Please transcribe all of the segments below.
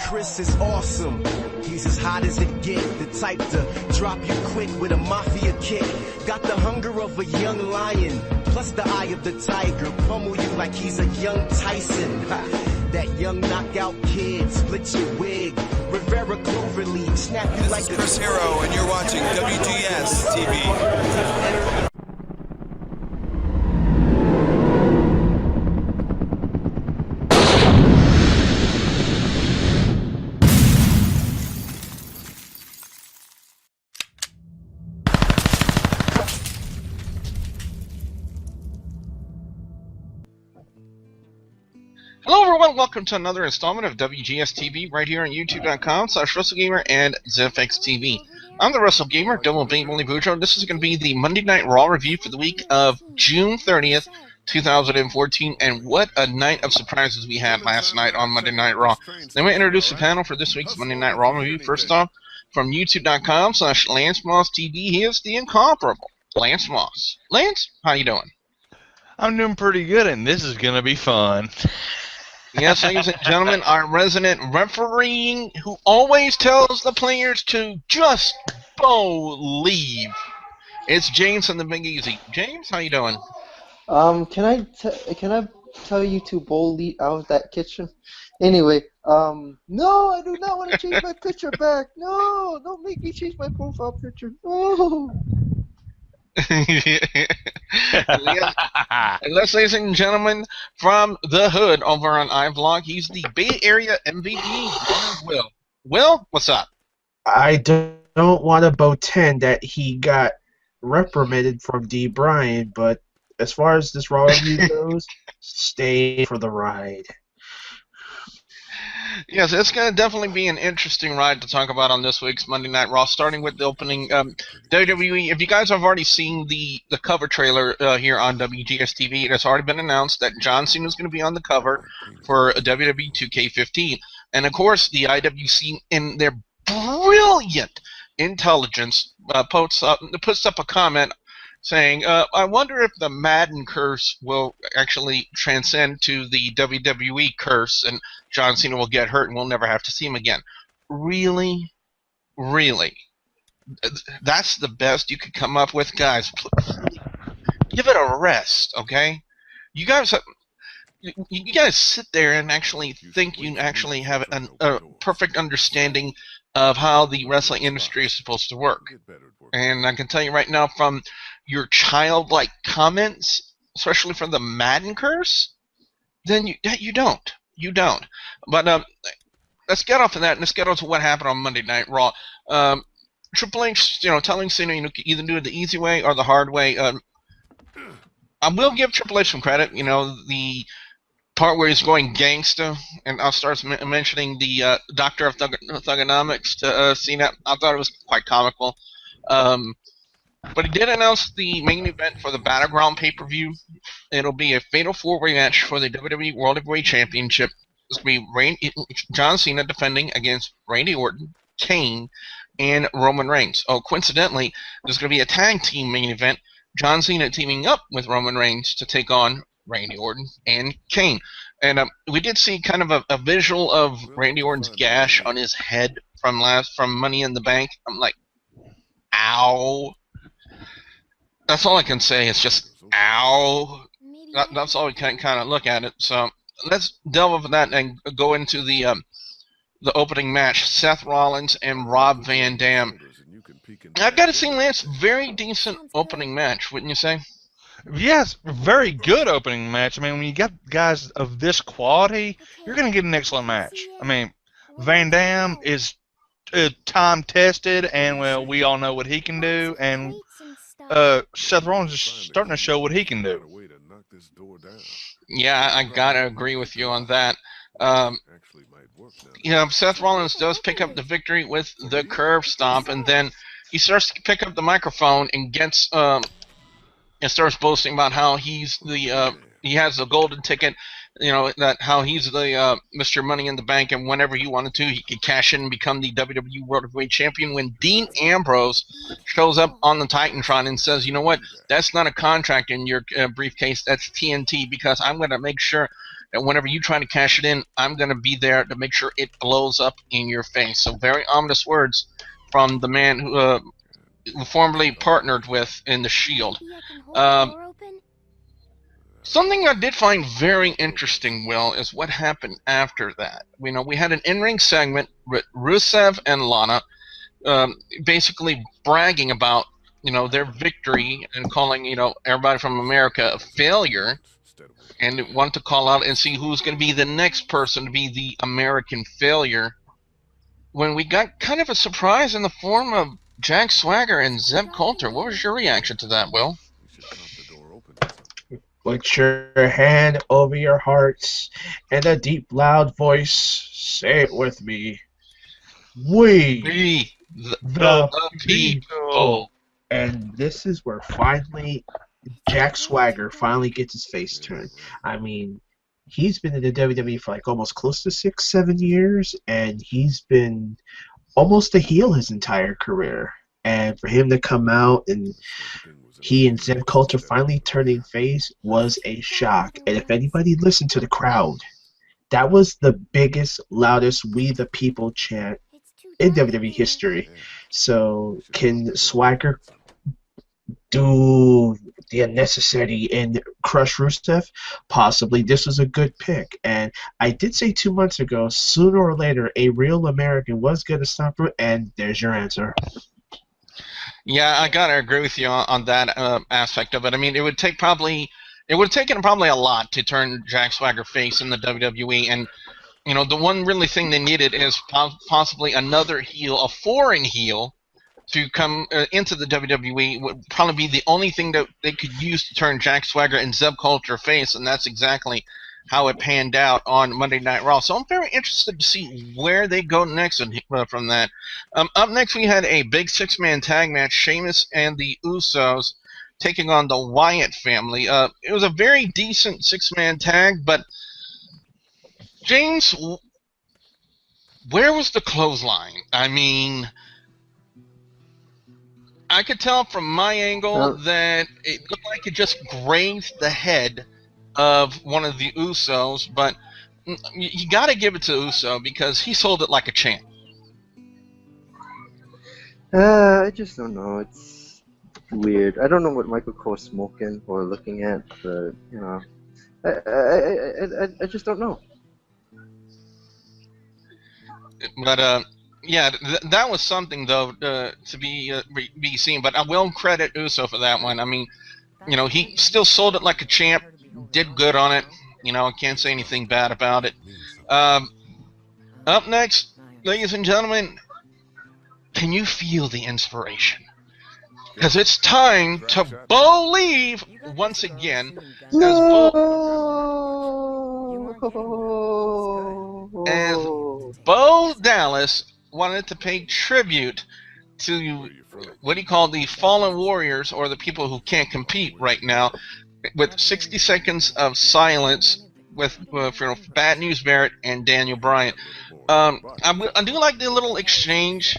Chris is awesome. He's as hot as it get, the type to drop you quick with a mafia kick. Got the hunger of a young lion, plus the eye of the tiger. Pummel you like he's a young Tyson. That young knockout kid, split your wig. Rivera Cloverleaf, snap you this like is Chris Hero, and you're watching WGS-TV. Hello everyone, welcome to another installment of WGS-TV right here on YouTube.com/WrestleGamer and ZFXTV. I'm the WrestleGamer, Double Bait Molly Bujo. This is going to be the Monday Night Raw review for the week of June 30th, 2014, and what a night of surprises we had last night on Monday Night Raw. Let me introduce the panel for this week's Monday Night Raw review. First off, from YouTube.com/LanceMossTV, he is the incomparable Lance Moss. Lance, how you doing? I'm doing pretty good, and this is going to be fun. Yes, ladies and gentlemen, our resident referee who always tells the players to just believe. It's James and the Big Easy. James, how you doing? Can I tell you to boldly out of that kitchen? Anyway, no, I do not want to change my picture back. No, don't make me change my profile picture. No. Yes, ladies and gentlemen, from the hood over on iVlog, he's the Bay Area MVP, Will. Will, what's up? I don't want to pretend that he got reprimanded from D. Bryan, but as far as this Raw review goes, stay for the ride. Yes, it's going to definitely be an interesting ride to talk about on this week's Monday Night Raw, starting with the opening. WWE, if you guys have already seen the cover trailer here on WGS-TV, it has already been announced that John Cena is going to be on the cover for WWE 2K15. And, of course, the IWC, in their brilliant intelligence, puts up a comment saying, I wonder if the Madden curse will actually transcend to the WWE curse and John Cena will get hurt and we'll never have to see him again. Really? Really? That's the best you could come up with? Guys, please, give it a rest, okay? You guys sit there and actually think you actually have a perfect understanding of how the wrestling industry is supposed to work. And I can tell you right now, from your childlike comments, especially from the Madden curse, then you don't. You don't. But let's get off of that and let's get on to what happened on Monday Night Raw. Triple H, telling Cena you can either do it the easy way or the hard way. I will give Triple H some credit. The part where he's going gangsta, and I'll start mentioning the Doctor of Thugonomics to Cena. I thought it was quite comical. But he did announce the main event for the Battleground pay-per-view. It'll be a fatal four-way match for the WWE World Heavyweight Championship. It's going to be John Cena defending against Randy Orton, Kane, and Roman Reigns. Oh, coincidentally, there's going to be a tag team main event. John Cena teaming up with Roman Reigns to take on Randy Orton and Kane. And we did see kind of a visual of Randy Orton's gash on his head from Money in the Bank. I'm like, ow. That's all I can say. It's just, ow. That's all we can kind of look at it. So let's delve into that and go into the opening match. Seth Rollins and Rob Van Dam. I've got to say, Lance, very decent opening match, wouldn't you say? Yes, very good opening match. I mean, when you got guys of this quality, you're going to get an excellent match. I mean, Van Dam is time-tested, and, well, we all know what he can do, and Seth Rollins is starting to show what he can do. Yeah, I gotta agree with you on that. Seth Rollins does pick up the victory with the curve stomp, and then he starts to pick up the microphone and gets and starts boasting about how he has the golden ticket You know, that how he's the Mr. Money in the Bank, and whenever he wanted to, he could cash in and become the WWE World Heavyweight Champion. When Dean Ambrose shows up on the Titantron and says, you know what, that's not a contract in your briefcase, that's TNT, because I'm going to make sure that whenever you try to cash it in, I'm going to be there to make sure it blows up in your face. So very ominous words from the man who formerly partnered with in the Shield. Something I did find very interesting, Will, is what happened after that. You know, we had an in-ring segment with Rusev and Lana basically bragging about, you know, their victory and calling, you know, everybody from America a failure, and wanted to call out and see who's going to be the next person to be the American failure, when we got kind of a surprise in the form of Jack Swagger and Zeb Coulter. What was your reaction to that, Will? Put your hand over your hearts and a deep, loud voice. Say it with me. We the people. And this is where finally Jack Swagger finally gets his face turned. I mean, he's been in the WWE for like almost close to 6-7 years, and he's been almost a heel his entire career. And for him to come out and he and Zeb Coulter finally turning face was a shock. And if anybody listened to the crowd, that was the biggest, loudest "We the People" chant in WWE history. So can Swagger do the unnecessary and crush Rusev? Possibly. This was a good pick. And I did say 2 months ago, sooner or later, a real American was going to stop her, and there's your answer. Yeah, I gotta agree with you on that aspect of it. I mean, it would have taken probably a lot to turn Jack Swagger face in the WWE, and you know, the one really thing they needed is possibly another heel, a foreign heel, to come into the WWE. Would probably be the only thing that they could use to turn Jack Swagger and Zeb Coulter face, and that's exactly how it panned out on Monday Night Raw. So I'm very interested to see where they go next from that. Up next, we had a big six-man tag match, Sheamus and the Usos taking on the Wyatt family. It was a very decent six-man tag, but James, where was the clothesline? I mean, I could tell from my angle that it looked like it just grazed the head of one of the Usos, but you got to give it to Uso because he sold it like a champ. I just don't know. It's weird. I don't know what Michael Cole's smoking or looking at, but you know, I just don't know. But yeah, that was something though to be seen. But I will credit Uso for that one. I mean, you know, he still sold it like a champ. Did good on it. You know, I can't say anything bad about it. Up next, ladies and gentlemen, can you feel the inspiration? Because it's time to believe once again. No! As Bo Dallas wanted to pay tribute to what he called the fallen warriors, or the people who can't compete right now, with 60 seconds of silence with Bad News Barrett and Daniel Bryan. I do like the little exchange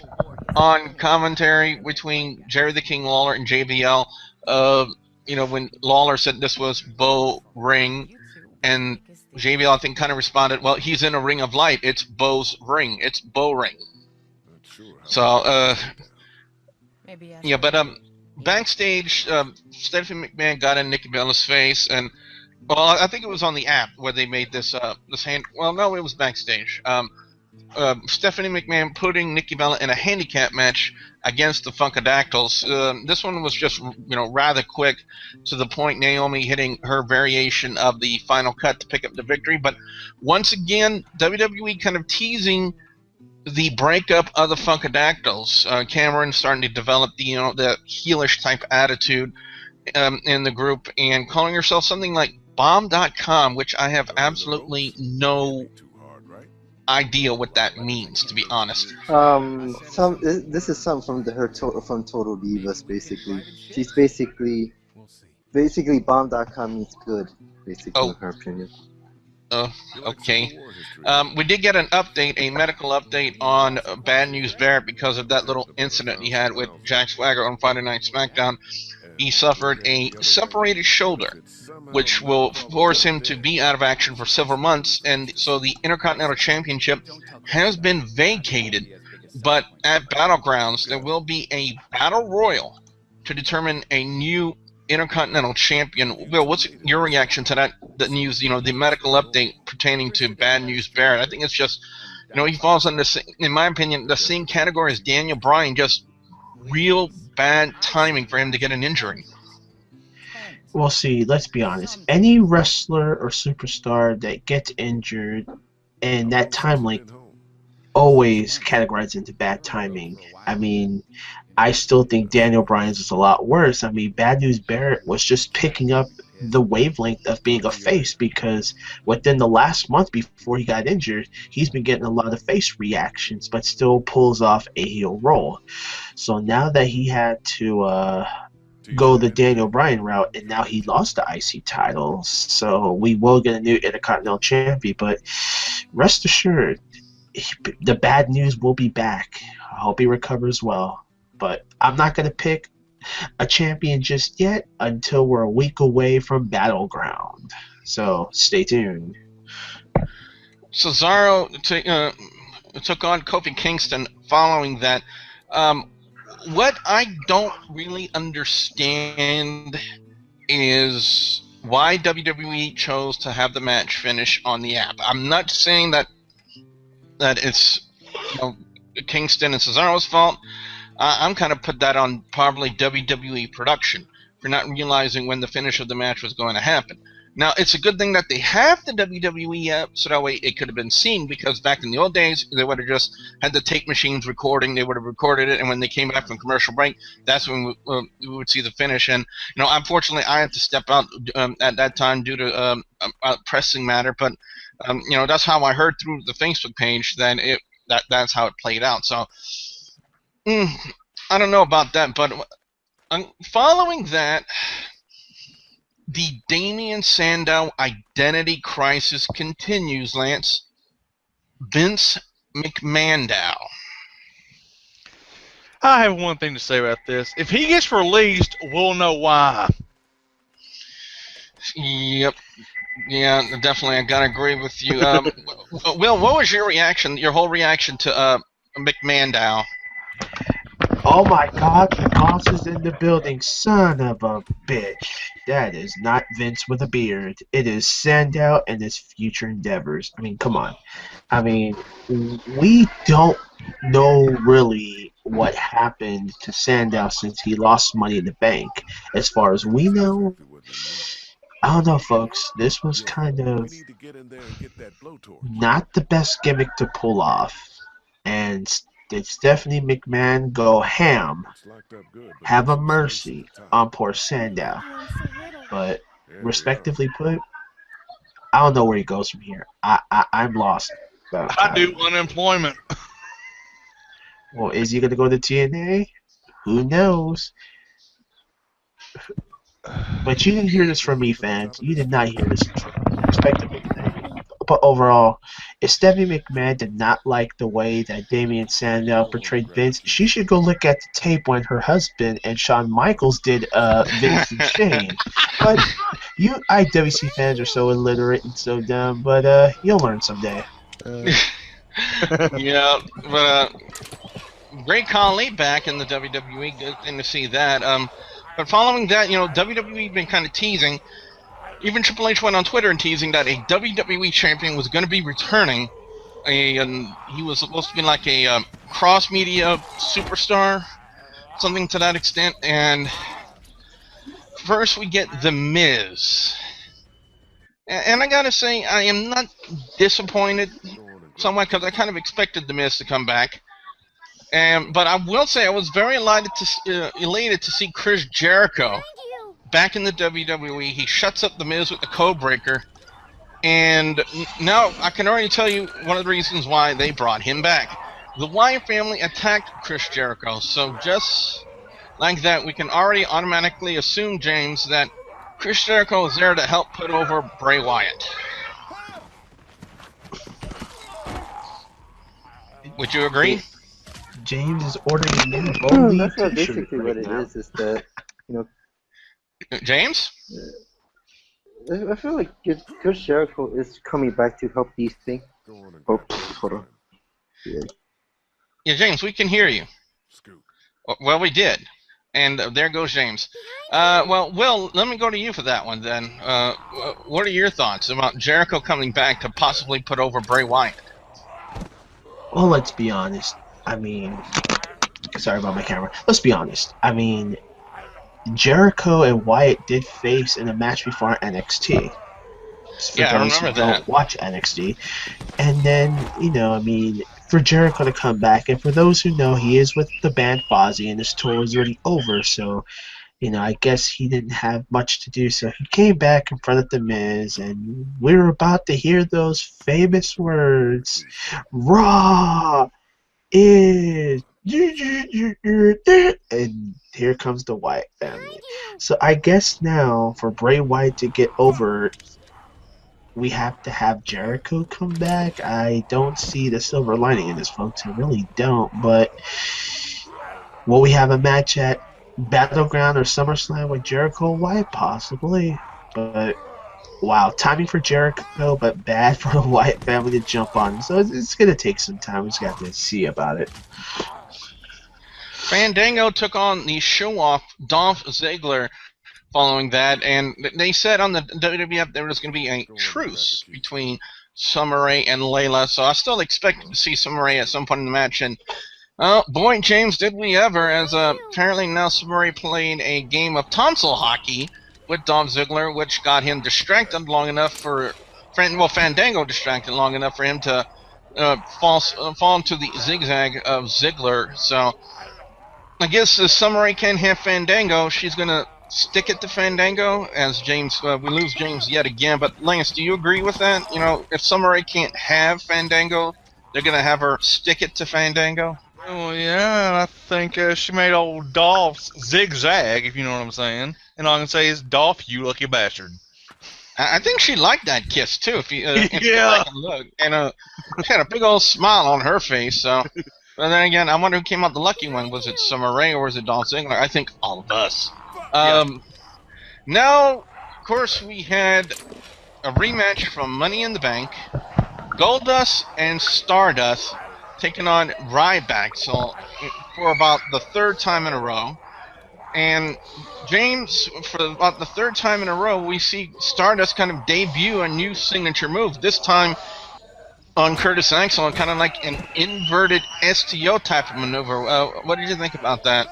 on commentary between Jerry the King Lawler and JBL. You know, when Lawler said this was Bo Ring, and JBL I think kind of responded, well, he's in a ring of light. It's Bo's ring. It's Bo Ring. So yeah, but backstage, Stephanie McMahon got in Nikki Bella's face, and well, I think it was on the app where they made this hand. Well, no, it was backstage. Stephanie McMahon putting Nikki Bella in a handicap match against the Funkadactyls. This one was just, you know, rather quick, to the point. Naomi hitting her variation of the final cut to pick up the victory. But once again, WWE kind of teasing the breakup of the Funkadactyls. Cameron starting to develop the heelish type attitude in the group, and calling herself something like Bomb.com, which I have absolutely no idea what that means, to be honest. This is some from from Total Divas, basically. She's basically Bomb.com means good, basically, in her opinion. Okay. We did get an update, a medical update on Bad News Barrett because of that little incident he had with Jack Swagger on Friday Night SmackDown. He suffered a separated shoulder, which will force him to be out of action for several months, and so the Intercontinental Championship has been vacated. But at Battlegrounds, there will be a battle royal to determine a new Intercontinental Champion. Will, what's your reaction to that? The news, the medical update pertaining to Bad News Barrett. I think it's just, he falls in in my opinion, the same category as Daniel Bryan. Just real bad timing for him to get an injury. Well, see, let's be honest. Any wrestler or superstar that gets injured in that time length always categorized into bad timing. I mean, I still think Daniel Bryan's is a lot worse. I mean, Bad News Barrett was just picking up the wavelength of being a face, because within the last month before he got injured, he's been getting a lot of face reactions, but still pulls off a heel role. So now that he had to go the Daniel Bryan route, and now he lost the IC title, so we will get a new Intercontinental Champion, but rest assured, the bad news will be back. I hope he recovers well. But I'm not going to pick a champion just yet until we're a week away from Battleground. So stay tuned. Cesaro took on Kofi Kingston following that. What I don't really understand is why WWE chose to have the match finish on the app. I'm not saying that it's Kingston and Cesaro's fault. I'm kind of put that on probably WWE production for not realizing when the finish of the match was going to happen. Now, it's a good thing that they have the WWE app, so that way it could have been seen, because back in the old days, they would have just had the tape machines recording. They would have recorded it, and when they came back from commercial break, that's when we would see the finish. And, unfortunately, I had to step out at that time due to a pressing matter, but, that's how I heard through the Facebook page that's how it played out. So, I don't know about that, but following that, the Damien Sandow identity crisis continues, Lance. Vince McMahon. I have one thing to say about this. If he gets released, we'll know why. Yep. Yeah, definitely. I gotta agree with you. Will, what was your reaction? Your whole reaction to McMahon? Oh my God, the boss is in the building, son of a bitch. That is not Vince with a beard. It is Sandow and his future endeavors. I mean, come on. I mean, we don't know really what happened to Sandow since he lost Money in the Bank. As far as we know, I don't know, folks. This was kind of not the best gimmick to pull off. And did Stephanie McMahon go ham? Have a mercy on poor Sandow. But, respectively put, I don't know where he goes from here. I'm lost. I do unemployment. Well, is he going to go to TNA? Who knows? But you didn't hear this from me, fans. You did not hear this from me. Respectively. But overall, if Stephanie McMahon did not like the way that Damien Sandow portrayed Vince, she should go look at the tape when her husband and Shawn Michaels did Vince and Shane. But you IWC fans are so illiterate and so dumb, but you'll learn someday. Yeah, but Great Khali back in the WWE. Good thing to see that. But following that, WWE been kind of teasing. Even Triple H went on Twitter and teasing that a WWE champion was going to be returning. And he was supposed to be like a cross-media superstar, something to that extent. And first we get The Miz. And I gotta say, I am not disappointed somewhat, because I kind of expected The Miz to come back. But I will say I was very elated to see Chris Jericho back in the WWE. He shuts up The Miz with the code breaker, and now I can already tell you one of the reasons why they brought him back. The Wyatt family attacked Chris Jericho, so just like that, we can already automatically assume, James, that Chris Jericho is there to help put over Bray Wyatt. Would you agree? James is ordering a new Bo Lee That's not t-shirt basically right what it now. is that, James? I feel like Chris Jericho is coming back to help these things. Oh, hold on. Yeah, James, we can hear you. Well, we did. And there goes James. Well, Will, let me go to you for that one then. What are your thoughts about Jericho coming back to possibly put over Bray Wyatt? Well, let's be honest. I mean, sorry about my camera. Let's be honest. I mean, Jericho and Wyatt did face in a match before NXT. For Yeah, I those remember who don't that. watch NXT. And then, I mean, for Jericho to come back, and for those who know, he is with the band Fozzy, and his tour is already over, so, I guess he didn't have much to do, so he came back in front of The Miz, and we were about to hear those famous words, Raw is... And here comes the Wyatt family. So I guess now, for Bray Wyatt to get over, we have to have Jericho come back. I don't see the silver lining in this, folks. I really don't. But will we have a match at Battleground or SummerSlam with Jericho Wyatt? Possibly. But wow, timing for Jericho, but bad for the Wyatt family to jump on. So it's going to take some time. We just got to see about it. Fandango took on the show-off Dolph Ziggler following that, and they said on the WWF there was going to be a truce between Summer Rae and Layla, so I still expect to see Summer Rae at some point in the match, and boy, James, did we ever, as apparently now Summer Rae played a game of tonsil hockey with Dolph Ziggler, which got him distracted long enough for, Fandango distracted long enough for him to fall into the zigzag of Ziggler, so I guess if Summer Rae can't have Fandango, she's going to stick it to Fandango, as James, we lose James yet again. But Lance, do you agree with that? If Summer Rae can't have Fandango, they're going to have her stick it to Fandango? Oh, yeah, I think she made old Dolph zigzag, if you know what I'm saying. And all I can say is, Dolph, you lucky bastard. I think she liked that kiss, too, if you Yeah. look. And she had a big old smile on her face, so... But then again, I wonder who came out the lucky one. Was it Summer Rae or was it Dolph Ziggler? I think all of us. Now, of course, we had a rematch from Money in the Bank. Goldust and Stardust taking on Ryback for about the third time in a row. And James, for about the third time in a row, we see Stardust kind of debut a new signature move. This time on Curtis Axel, kind of like an inverted STO type of maneuver. What did you think about that?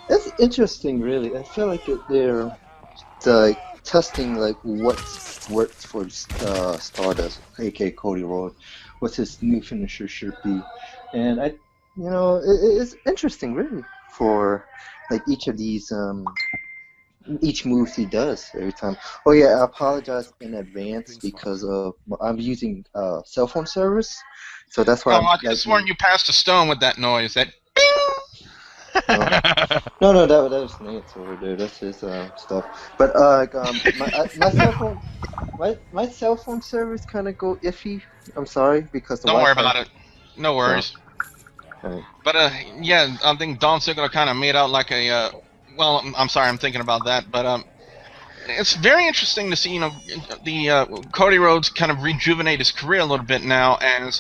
It's interesting, really. I feel like they're testing like what works for Stardust, aka Cody Rhodes, what his new finisher should be, and it's interesting, really, for like each of these each move he does every time. Oh yeah, I apologize in advance because I'm using cell phone service, so that's why. I could have sworn you passed a stone with that noise. That No, that was Nate's over there. That's his stuff. But my cell phone service kind of go iffy. I'm sorry because the don't worry Wi-Fi. about it. No worries. Okay. But yeah, I think Dolph Ziggler kind of made out like a. Well, I'm sorry, I'm thinking about that, but it's very interesting to see, the Cody Rhodes kind of rejuvenate his career a little bit now as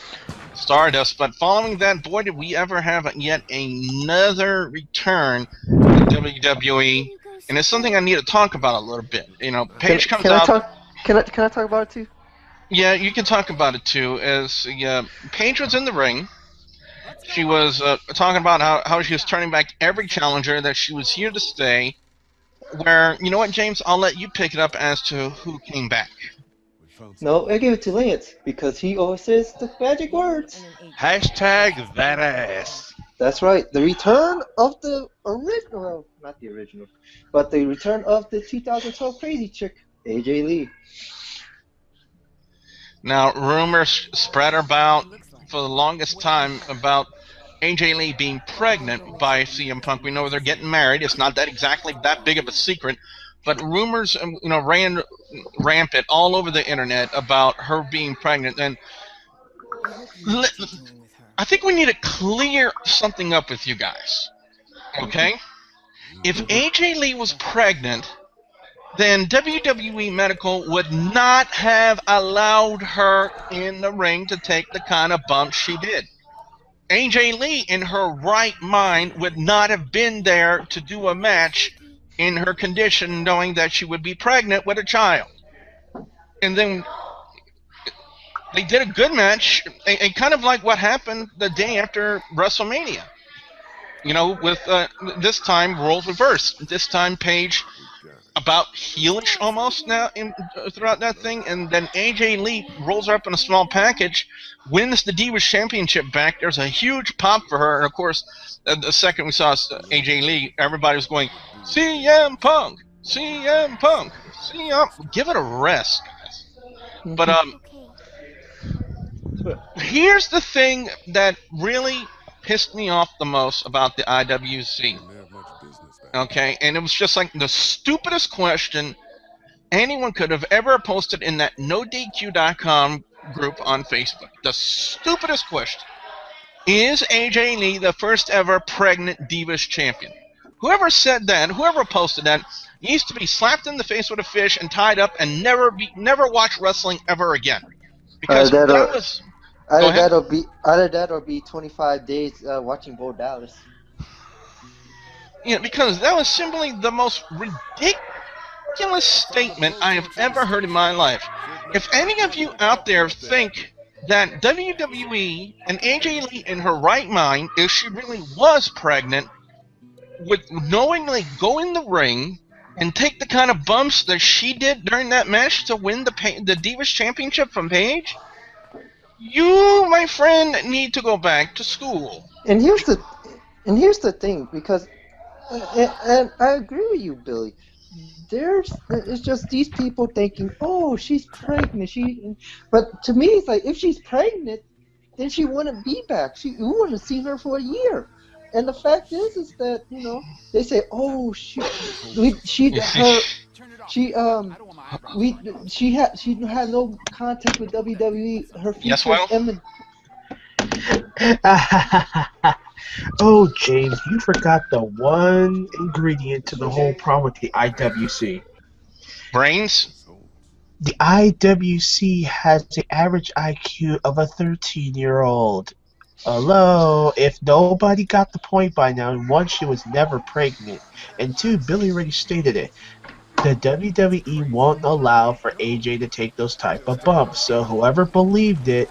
Stardust. But following that, boy, did we ever have yet another return to WWE, and it's something I need to talk about a little bit. Paige comes out. Can I talk about it too? Yeah, you can talk about it too. As Paige was in the ring. She was talking about how she was turning back every challenger, that she was here to stay. Where, you know what, James? I'll let you pick it up as to who came back. No, I give it to Lance because he always says the magic words. Hashtag that ass. That's right. The return of the original, well, not the original, but the return of the 2012 Crazy Chick, AJ Lee. Now, rumors spread about for the longest time about AJ Lee being pregnant by CM Punk. We know they're getting married. It's not exactly that big of a secret, but rumors, ran rampant all over the internet about her being pregnant. And I think we need to clear something up with you guys. Okay? If AJ Lee was pregnant, then WWE Medical would not have allowed her in the ring to take the kind of bump she did. AJ Lee, in her right mind, would not have been there to do a match in her condition, knowing that she would be pregnant with a child. And then they did a good match, and kind of like what happened the day after WrestleMania. You know, with this time roles reversed. This time Paige about heelish almost now throughout that thing, and then AJ Lee rolls her up in a small package, wins the Divas Championship back. There's a huge pop for her, and of course, the second we saw AJ Lee, everybody was going, CM Punk, CM Punk, CM. Give it a rest, guys. But here's the thing that really pissed me off the most about the IWC. Okay, and it was just like the stupidest question anyone could have ever posted in that NoDQ.com group on Facebook. The stupidest question. Is AJ Lee the first ever pregnant Divas champion? Whoever said that, whoever posted that, needs to be slapped in the face with a fish and tied up and never watch wrestling ever again. Because that was... Either that or be 25 days watching Bo Dallas. Yeah, because that was simply the most ridiculous statement I have ever heard in my life. If any of you out there think that WWE and AJ Lee in her right mind, if she really was pregnant, would knowingly go in the ring and take the kind of bumps that she did during that match to win the Divas Championship from Paige, you, my friend, need to go back to school. And here's the thing, because, and I agree with you, Billy. It's just these people thinking, oh, she's pregnant. But to me, it's like, if she's pregnant, then she wouldn't be back. We wouldn't have seen her for a year. And the fact is that, you know, they say, oh, she had no contact with WWE. Her future is imminent. Oh, James, you forgot the one ingredient to the whole problem with the IWC. Brains? The IWC has the average IQ of a 13-year-old. Hello, if nobody got the point by now, one, she was never pregnant, and two, Billy already stated it. The WWE won't allow for AJ to take those type of bumps, so whoever believed it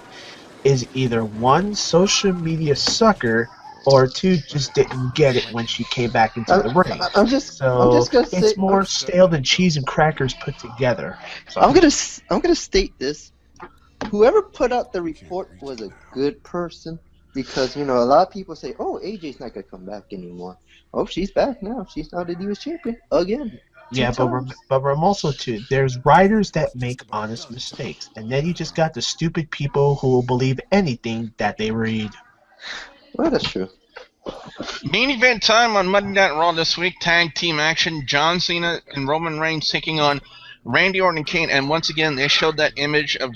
is either one, social media sucker, or two, just didn't get it when she came back into the ring. I'm just gonna say it's more stale than cheese and crackers put together. So. I'm gonna state this: whoever put out the report was a good person, because you know a lot of people say, "Oh, AJ's not gonna come back anymore." Oh, she's back now. She's now the Divas champion again. Yeah, but also too, there's writers that make honest mistakes, and then you just got the stupid people who will believe anything that they read. Well, that's true. Main event time on Monday Night Raw this week. Tag team action. John Cena and Roman Reigns taking on Randy Orton and Kane. And once again, they showed that image of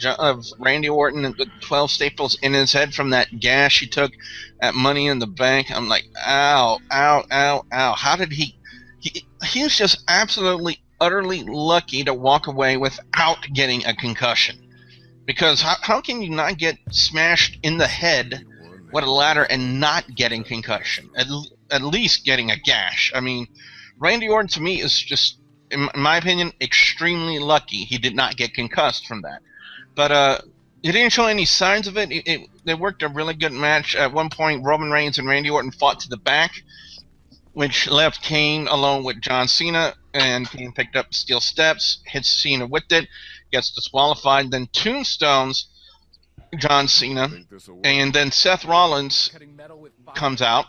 Randy Orton with 12 staples in his head from that gash he took at Money in the Bank. I'm like, ow, ow, ow, ow. How did he was just absolutely, utterly lucky to walk away without getting a concussion. Because how can you not get smashed in the head with a ladder and not getting concussion? At least getting a gash. I mean, Randy Orton to me is just, in my opinion, extremely lucky he did not get concussed from that. But it didn't show any signs of it. They worked a really good match. At one point, Roman Reigns and Randy Orton fought to the back, which left Kane alone with John Cena, and Kane picked up steel steps, hits Cena with it, gets disqualified, then tombstones John Cena, and then Seth Rollins comes out,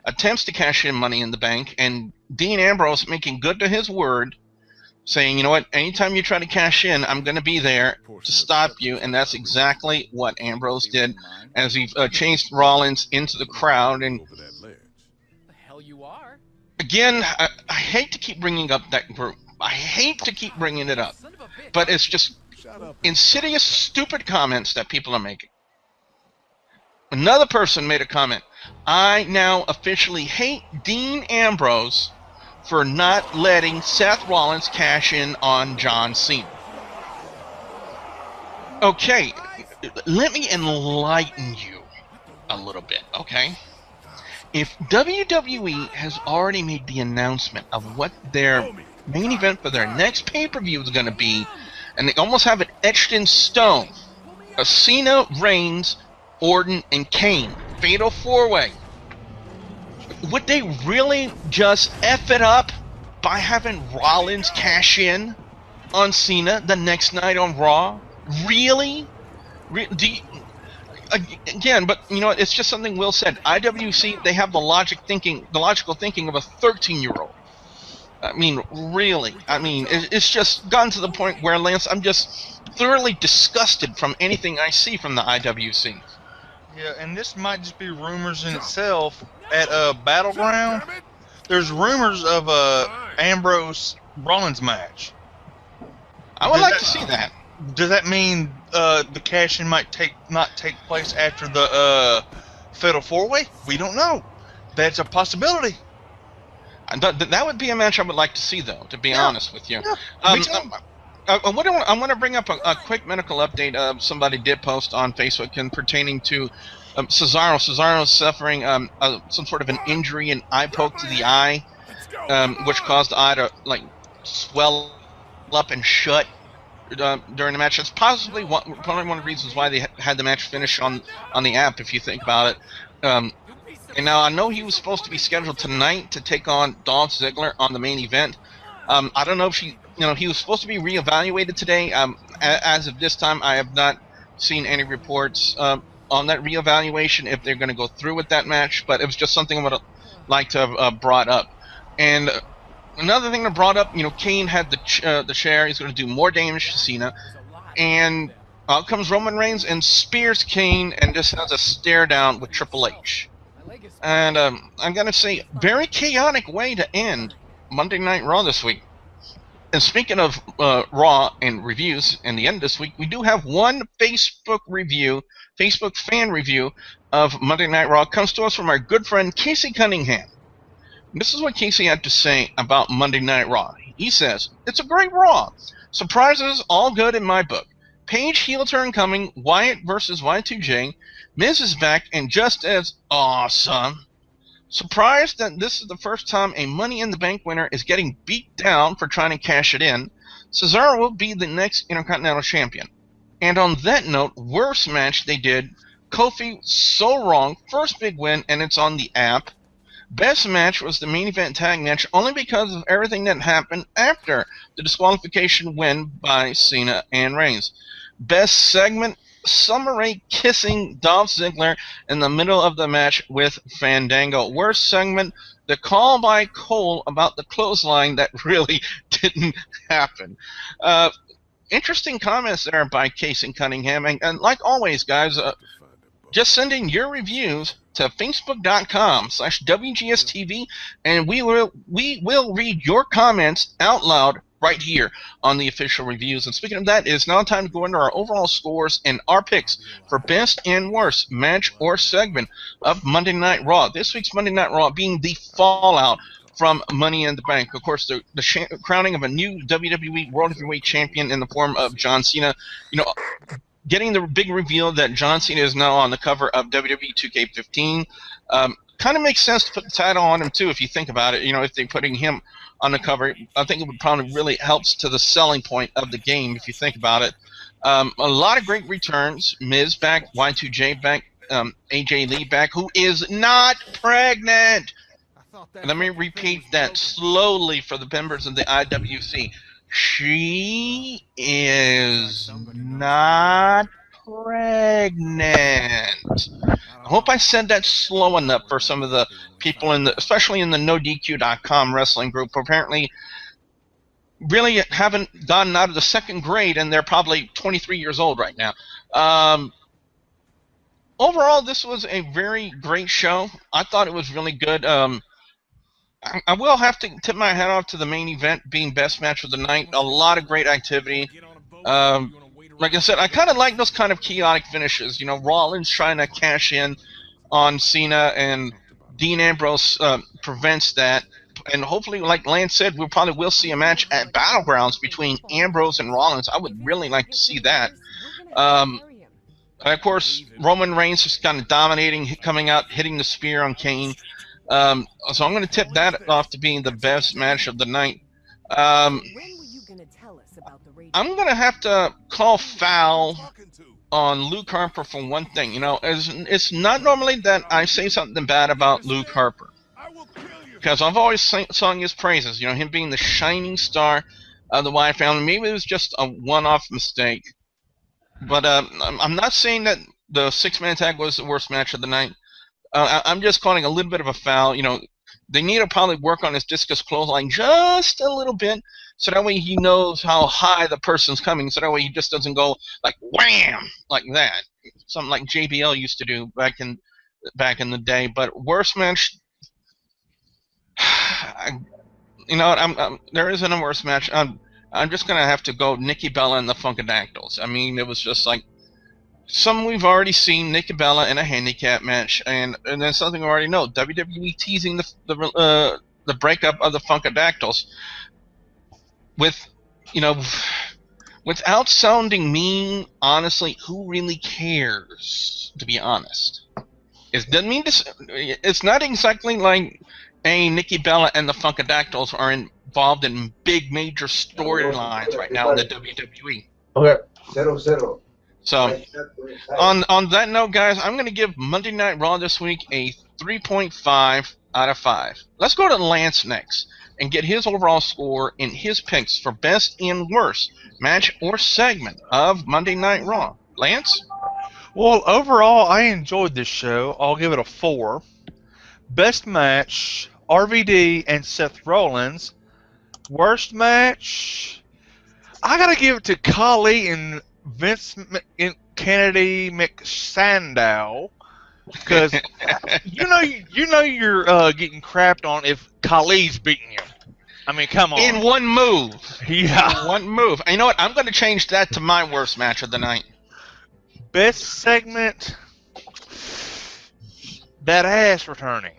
attempts to cash in Money in the Bank, and Dean Ambrose making good to his word, saying, you know what, anytime you try to cash in, I'm going to be there to stop you, and that's exactly what Ambrose did as he chased Rollins into the crowd. And again, I hate to keep bringing up that group. I hate to keep bringing it up, but it's just insidious, stupid comments that people are making. Another person made a comment. I now officially hate Dean Ambrose for not letting Seth Rollins cash in on John Cena. Okay, let me enlighten you a little bit, okay? If WWE has already made the announcement of what their main event for their next pay-per-view is going to be, and they almost have it etched in stone, a Cena, Reigns, Orton, and Kane fatal 4-way, would they really just F it up by having Rollins cash in on Cena the next night on Raw? Really? Again, but you know, it's just something Will said. IWC, they have the logical thinking of a 13-year-old. I mean, really. I mean, it's just gotten to the point where, Lance, I'm just thoroughly disgusted from anything I see from the IWC. Yeah, and this might just be rumors in itself. At Battleground, there's rumors of a Ambrose Rollins match. I would like to see that. Does that mean the cash-in might not take place after the Fatal 4-Way? We don't know. That's a possibility. That would be a match I would like to see, though, to be honest with you. Yeah, I want to bring up a quick medical update. Somebody did post on Facebook and pertaining to Cesaro. Cesaro is suffering some sort of an injury, an eye poke to the eye, which caused the eye to swell up and shut during the match. It's possibly probably one of the reasons why they had the match finish on the app, if you think about it. And now I know he was supposed to be scheduled tonight to take on Dolph Ziggler on the main event. I don't know if he was supposed to be reevaluated today. As of this time, I have not seen any reports on that reevaluation if they're going to go through with that match. But it was just something I would like to have brought up. And another thing that brought up, Kane had the share. He's going to do more damage to Cena, and out comes Roman Reigns and spears Kane and just has a stare down with Triple H. And I'm going to say, very chaotic way to end Monday Night Raw this week. And speaking of Raw and reviews, in the end of this week, we do have one Facebook fan review of Monday Night Raw. It comes to us from our good friend Casey Cunningham. And this is what Casey had to say about Monday Night Raw. He says, "It's a great Raw. Surprises all good in my book. Paige heel turn coming, Wyatt versus Y2J. Miz is back and just as awesome. Surprised that this is the first time a Money in the Bank winner is getting beat down for trying to cash it in. Cesaro will be the next Intercontinental Champion. And on that note, worst match they did. Kofi, so wrong. First big win, and it's on the app. Best match was the main event tag match only because of everything that happened after the disqualification win by Cena and Reigns. Best segment, Summer Rae kissing Dolph Ziggler in the middle of the match with Fandango. Worst segment, the call by Cole about the clothesline that really didn't happen." Interesting comments there by Casey Cunningham. And like always, guys, just send in your reviews to facebook.com/WGS-TV, and we will read your comments out loud right here on the official reviews. And speaking of that, it's now time to go into our overall scores and our picks for best and worst match or segment of Monday Night Raw. This week's Monday Night Raw being the fallout from Money in the Bank. Of course, the crowning of a new WWE World Heavyweight Champion in the form of John Cena. Getting the big reveal that John Cena is now on the cover of WWE 2K15. Kind of makes sense to put the title on him, too, if you think about it. If they're putting him on the cover, I think it would probably really helps to the selling point of the game, if you think about it. A lot of great returns. Miz back, Y2J back, AJ Lee back, who is not pregnant. Let me repeat that slowly for the members of the IWC. She is not pregnant. I hope I said that slow enough for some of the people especially in the NoDQ.com wrestling group, who apparently really haven't gotten out of the second grade, and they're probably 23 years old right now. Overall, this was a very great show. I thought it was really good. I will have to tip my hat off to the main event being best match of the night. A lot of great activity. like I said, I kind of like those kind of chaotic finishes. You know, Rollins trying to cash in on Cena, and Dean Ambrose prevents that. And hopefully, like Lance said, we probably will see a match at Battlegrounds between Ambrose and Rollins. I would really like to see that. And of course, Roman Reigns just kind of dominating, coming out, hitting the spear on Kane. So I'm going to tip that off to being the best match of the night. I'm going to have to call foul on Luke Harper for one thing. You know, it's not normally that I say something bad about Luke Harper, because I've always sung his praises. You know, him being the shining star of the Wyatt family. Maybe it was just a one-off mistake. But I'm not saying that the six-man tag was the worst match of the night. I'm just calling a little bit of a foul. You know, they need to probably work on his discus clothesline just a little bit, so that way he knows how high the person's coming, so that way he just doesn't go like wham like that. Something like JBL used to do back in the day. But worst match, you know, there isn't a worse match. I'm just gonna have to go Nikki Bella and the Funkadactyls. I mean, it was just like some we've already seen, Nikki Bella in a handicap match, and then something we already know, WWE teasing the breakup of the Funkadactyls with, you know, without sounding mean. Honestly, who really cares? To be honest, it doesn't mean this. It's not exactly like Nikki Bella and the Funkadactyls are involved in big major storylines right now in the WWE. Okay. 0-0. So, on that note, guys, I'm going to give Monday Night Raw this week a 3.5 out of 5. Let's go to Lance next and get his overall score and his picks for best and worst match or segment of Monday Night Raw. Lance? Well, overall, I enjoyed this show. I'll give it a 4. Best match, RVD and Seth Rollins. Worst match, I got to give it to Khali and Vince Kennedy McSandow, because you know you're getting crapped on if Khali's beating you. I mean, come on. In one move. Yeah. In one move. And you know what? I'm going to change that to my worst match of the night. Best segment, that ass returning.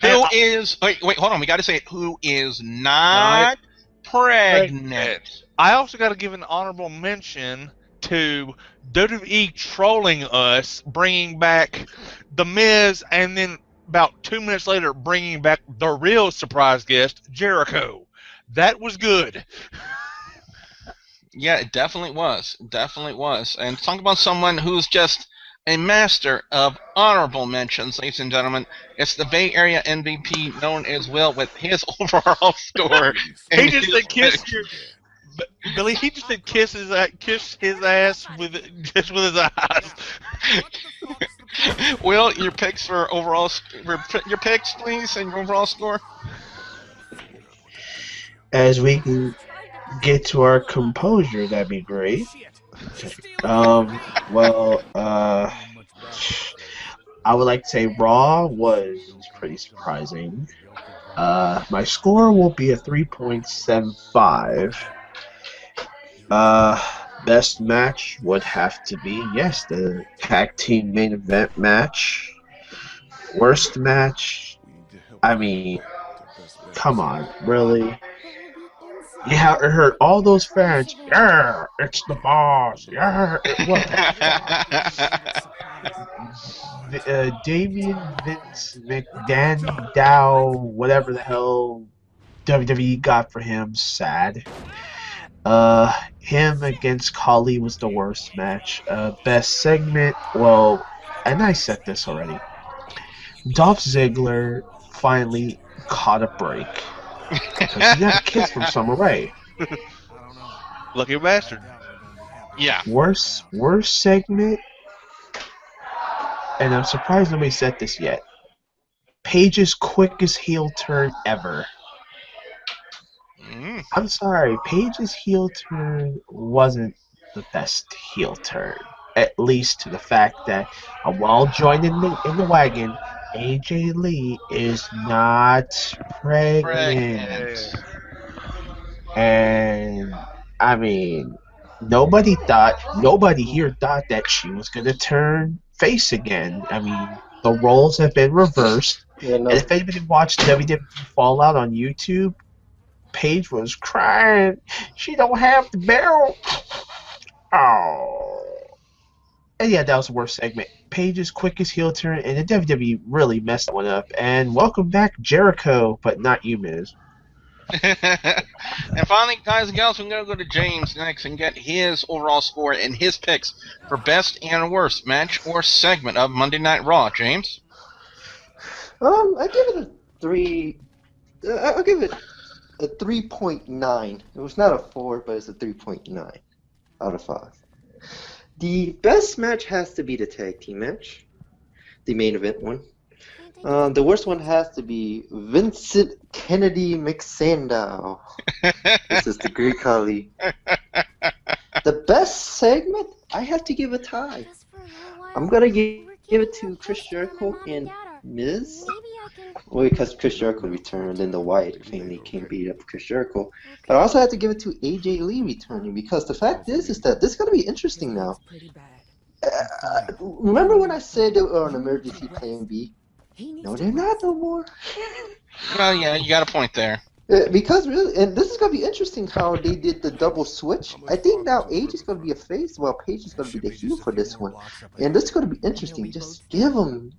Who is... Wait, hold on. We got to say it. Who is not pregnant. I also got to give an honorable mention to WWE trolling us, bringing back The Miz, and then about 2 minutes later bringing back the real surprise guest, Jericho. That was good. Yeah, it definitely was. Definitely was. And talk about someone who's just a master of honorable mentions, ladies and gentlemen. It's the Bay Area MVP known as Will with his overall score. He just said kiss your... Billy, he just said kiss his ass with his eyes. Will, your picks for overall... Your picks, please, and your overall score? As we can get to our composure, that'd be great. Well, I would like to say Raw was pretty surprising. My score will be a 3.75. Best match would have to be, yes, the tag team main event match. Worst match, I mean, come on, really? You have heard all those fans, yeah, it's the boss, yeah, what? Damien Vince McDaniel, whatever the hell WWE got for him, sad. Him against Khali was the worst match. Best segment, well, and I said this already. Dolph Ziggler finally caught a break. Because he got a kiss from Summer Rae. Lucky bastard. Yeah. Worst segment, and I'm surprised nobody said this yet. Paige's quickest heel turn ever. I'm sorry, Paige's heel turn wasn't the best heel turn. At least to the fact that while joining in the wagon, AJ Lee is not pregnant. And I mean, nobody here thought that she was going to turn face again. I mean, the roles have been reversed. Yeah, no. And if anybody watched WWE Fallout on YouTube, Paige was crying. She don't have the belt. Oh. And yeah, that was the worst segment. Paige's quickest heel turn, and the WWE really messed that one up. And welcome back, Jericho, but not you, Miz. And finally, guys and gals, we're going to go to James next and get his overall score and his picks for best and worst match or segment of Monday Night Raw. James? I give it a 3. I'll give it a 3.9. It was not a 4, but it's a 3.9 out of 5. The best match has to be the tag team match, the main event one. The worst one has to be Vincent Kennedy McSandow. This is the Greek Khali. The best segment, I have to give a tie. I'm going to give it to Chris Jericho and Miz. Well, because Chris Jericho returned and the Wyatt family came beat up Chris Jericho. But I also have to give it to AJ Lee returning because the fact is that this is going to be interesting now. Remember when I said they were on emergency plan B? No, they're not no more. Well, yeah, you got a point there. Because really, and this is going to be interesting how they did the double switch. I think now AJ is going to be a face, while Paige is going to be the heel for this one. And this is going to be interesting. Just give them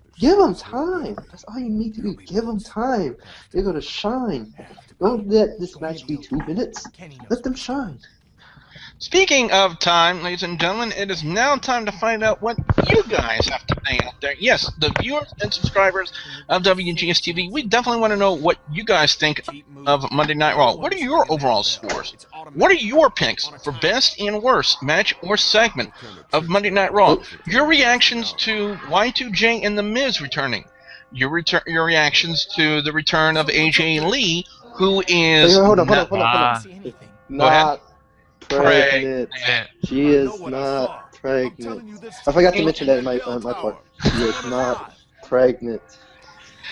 time. That's all you need to do. Give them time. They're going to shine. Don't let this match be 2 minutes. Let them shine. Speaking of time, ladies and gentlemen, it is now time to find out what you guys have to say out there. Yes, the viewers and subscribers of WGS-TV, we definitely want to know what you guys think of Monday Night Raw. What are your overall scores? What are your picks for best and worst match or segment of Monday Night Raw? Your reactions to Y2J and The Miz returning. Your reactions to the return of AJ Lee, who is... Hold on. Not pregnant. She is not pregnant. I forgot to mention that in my part. She is not pregnant.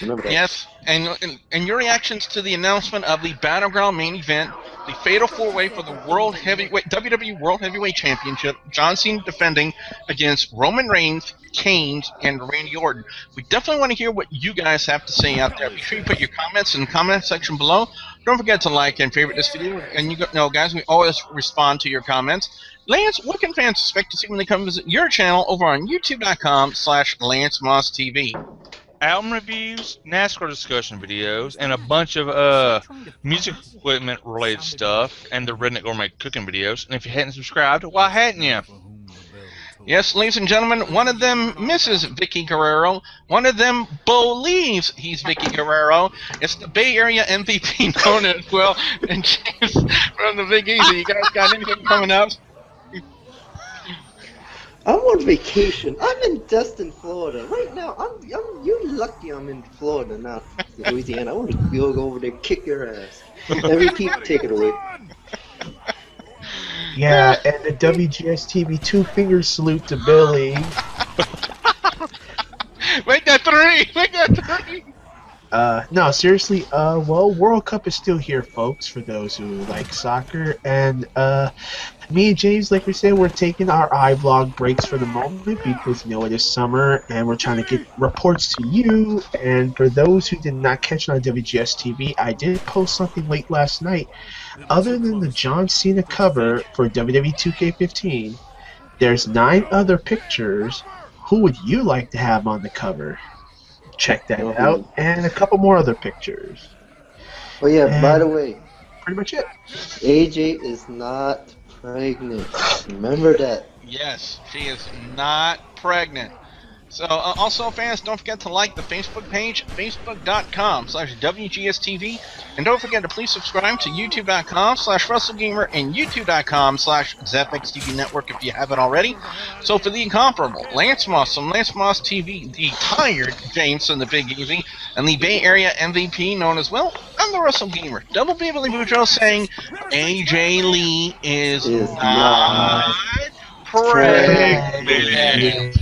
Remember that. Yes, and your reactions to the announcement of the Battleground Main Event, the Fatal 4-Way for the WWE World Heavyweight Championship, John Cena defending against Roman Reigns, Kane, and Randy Orton. We definitely want to hear what you guys have to say out there. Be sure you put your comments in the comment section below. Don't forget to like and favorite this video. And you know, guys, we always respond to your comments. Lance, what can fans expect to see when they come visit your channel over on youtube.com/LanceMossTV? Album reviews, NASCAR discussion videos, and a bunch of music equipment related stuff, and the Redneck Gourmet cooking videos. And if you hadn't subscribed, why hadn't you? Yes, ladies and gentlemen, one of them misses Vicky Guerrero. One of them believes he's Vicky Guerrero. It's the Bay Area MVP known as well. And James from the Big Easy. You guys got anything coming up? I'm on vacation. I'm in Destin, Florida. Right now, you're lucky I'm in Florida, not Louisiana. I want to go over there, kick your ass. Every peep, take it away. Yeah, and the WGS-TV 2-finger salute to Billy. Make that 3! Make that 3! No, seriously, well, World Cup is still here, folks, for those who like soccer, and, me and James, like we said, we're taking our iVlog breaks for the moment because, you know, it is summer, and we're trying to get reports to you, and for those who did not catch it on WGS-TV, I did post something late last night. Other than the John Cena cover for WWE 2K15, there's 9 other pictures. Who would you like to have on the cover? Check that out, and a couple more other pictures. Oh yeah, and by the way, pretty much it. AJ is not pregnant. Remember that. Yes, she is not pregnant. So, also, fans, don't forget to like the Facebook page, facebook.com/WGS-TV. And don't forget to please subscribe to youtube.com/WrestleGamer and youtube.com/ZapXTV Network if you haven't already. So, for the incomparable Lance Moss from Lance Moss TV, the tired James from the Big Easy, and the Bay Area MVP known as well, I'm the WrestleGamer, Double B Billy Boudreaux, saying AJ Lee is not pregnant.